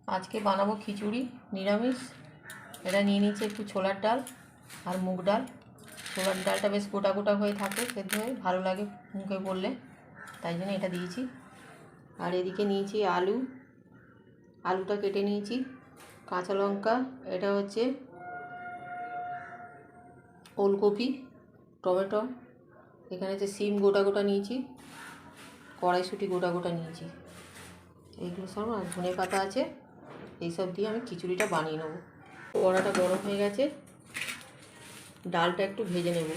আজকে বানাবো খিচুড়ি নিরামিষ। এটা নিয়ে নিচ্ছে একটু ছোলার ডাল আর মুগ ডাল। ছোলার ডালটা বেশ গোটা গোটা হয়ে থাকে, সেদ্ধ হয়ে ভালো লাগে মুখে পড়লে, তাই জন্য এটা দিয়েছি। আর এদিকে নিয়েছি আলুটা কেটে নিয়েছি, কাঁচা লঙ্কা, এটা হচ্ছে ওলকপি, টমেটো, এখানে হচ্ছে সিম গোটা গোটা নিয়েছি, কড়াইশুঁটি গোটা গোটা নিয়েছি, এইগুলো সব। আর ধনে পাতা আছে। এইসব দিয়ে আমি খিচুড়িটা বানিয়ে নেব। কড়াটা গরম হয়ে গেছে, ডালটা একটু ভেজে নেব।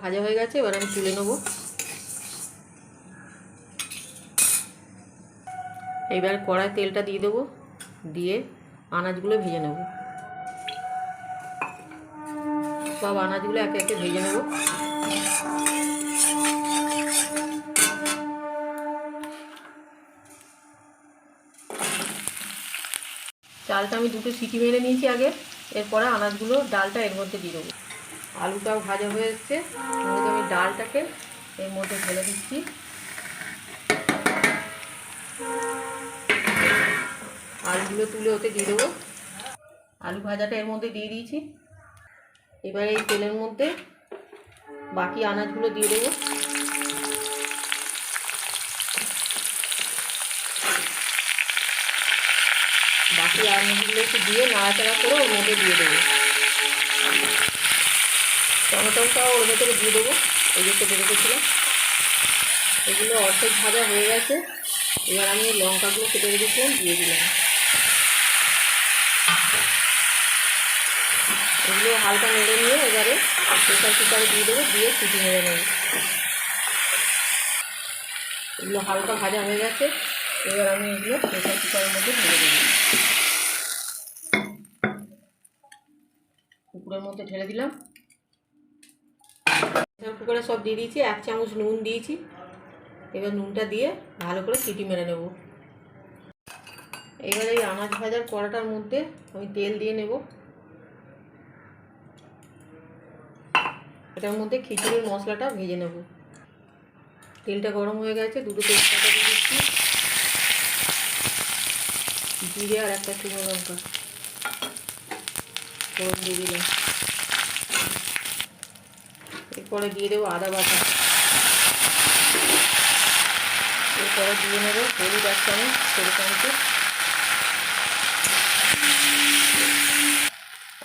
ভাজা হয়ে গেছে, এবার আমি তুলে নেব। এবার কড়ায় তেলটা দিয়ে দেবো, দিয়ে আনাজগুলো ভেজে নেব। সব আনাজগুলো একে একে ভেজে নেব। চালটা আমি দুটো সিটি মেরে নিয়েছি আগে, এরপরে আনাজগুলো ডালটা এর মধ্যে দিয়ে দেবো। আলুটাও ভাজা হয়ে এসছে, আমি ডালটাকে এর মধ্যে ঢেলে দিচ্ছি। আলুগুলো তুলে ওতে দিয়ে দেবো। আলু ভাজাটা এর মধ্যে দিয়ে দিয়েছি। এবার এই তেলের মধ্যে বাকি আনাজগুলো দিয়ে দেবো। বাকি আনাজগুলো একটু দিয়ে নাড়াচাড়া করে ওর মধ্যে দিয়ে দেবো। টমেটোটাও ওর ভেতরে দিয়ে দেবো, এই যে কেটে রেখেছিলাম। এগুলো অর্ধেক ভাজা হয়ে গেছে। এবার আমি লঙ্কাগুলো কেটে রেখেছিলাম দিয়ে দিলাম। এগুলো হালকা নেড়ে নিয়ে এবারে প্রেসার কুকারে দিয়ে দেবো, দিয়ে সিটি মেরে নেব। এগুলো হালকা ভাজা হয়ে গেছে, এবার আমি এগুলো প্রেসার কুকারের মধ্যে ঢেলে দেবো। কুকুরের মধ্যে ঢেলে দিলাম। প্রেসার কুকারে সব দিয়ে দিয়েছি, 1 চামচ নুন দিয়েছি। এবার নুনটা দিয়ে ভালো করে সিটি মেরে নেব। এবার এই আনাজ ভাজার কড়াটার মধ্যে আমি তেল দিয়ে নেব। এটার মধ্যে খিচুড়ির মশলাটা ভেজে নেব। তেলটা গরম হয়ে গেছে, দুটো তেজপাতা দিয়ে দিচ্ছি, জিরে আর একটা শুকনো লঙ্কা ফোড়ন দিয়ে দিলাম। এরপরে দিয়ে দেবো আদা বাটা। এরপরে দিয়ে নেব হলুদ 1 চামচ, ছোটো চামচে,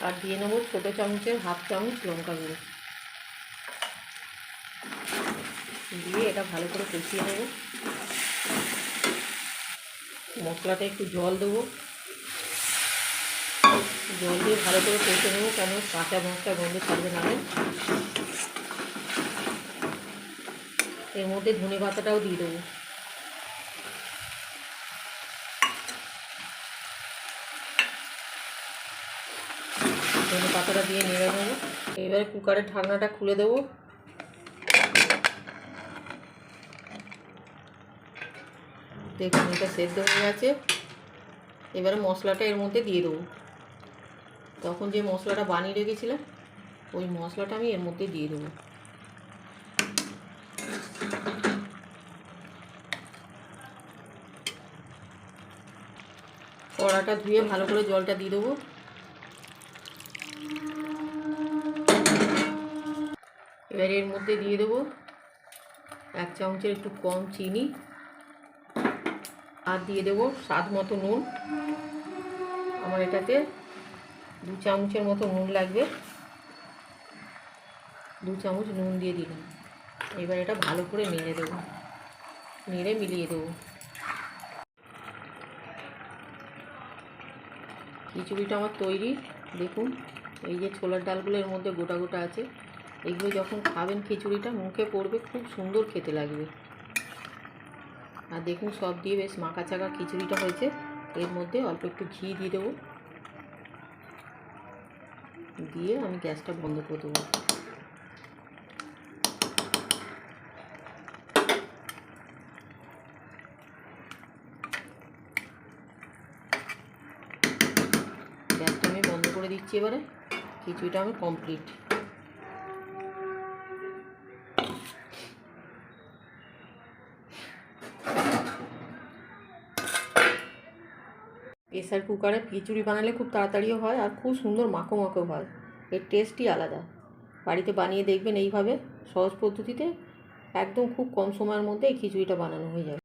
আর দিয়ে নেব ছোটো চামচের 1/2 চামচ লঙ্কা গুঁড়ো। দিয়ে এটা ভালো করে কষিয়ে নেব। মশলাটা একটু জল দেবো, জল দিয়ে ভালো করে কষে নেব, কেন কাঁচা মশলা গন্ধ ছাড়বে না। এর মধ্যে ধনে পাতাটাও দিয়ে দেবো। ধনে পাতাটা দিয়ে নেড়ে নেবো। এবারে কুকারের ঢাকনাটা খুলে দেবো। দেখুন এটা সেদ্ধ হয়ে গেছে। এবারে মশলাটা এর মধ্যে দিয়ে দেবো। তখন যে মশলাটা বানিয়ে রেখেছিলাম, ওই মশলাটা আমি এর মধ্যে দিয়ে দেবো। কড়াটা ধুয়ে ভালো করে জলটা দিয়ে দেবো। এবার এর মধ্যে দিয়ে দেবো 1 চামচের একটু কম চিনি, আর দিয়ে দেবো স্বাদ মতো নুন। আমার এটাতে 2 চামচের মতো নুন লাগবে। 2 চামচ নুন দিয়ে দিলাম। এবার এটা ভালো করে নেড়ে দেবো, নেড়ে মিলিয়ে দেবো। খিচুড়িটা আমার তৈরি। দেখুন এই যে ছোলার ডালগুলো এর মধ্যে গোটা গোটা আছে। এইগুলো যখন খাবেন খিচুড়িটা মুখে পড়বে, খুব সুন্দর খেতে লাগবে। আর দেখুন সব দিয়ে বেশ মাখা চাকা খিচুড়িটা হয়েছে। এর মধ্যে অল্প একটু ঘি দিয়ে দেবো, দিয়ে আমি গ্যাসটা বন্ধ করে দেবো। গ্যাসটা আমি বন্ধ করে দিচ্ছি। এবারে খিচুড়িটা আমি কমপ্লিট। প্রেসার কুকারে খিচুড়ি বানালে খুব তাড়াতাড়িও হয় আর খুব সুন্দর মাখো মাখো হয়। এর টেস্টই আলাদা। বাড়িতে বানিয়ে দেখবেন এইভাবে সহজ পদ্ধতিতে, একদম খুব কম সময়ের মধ্যে এই খিচুড়িটা বানানো হয়ে যাবে।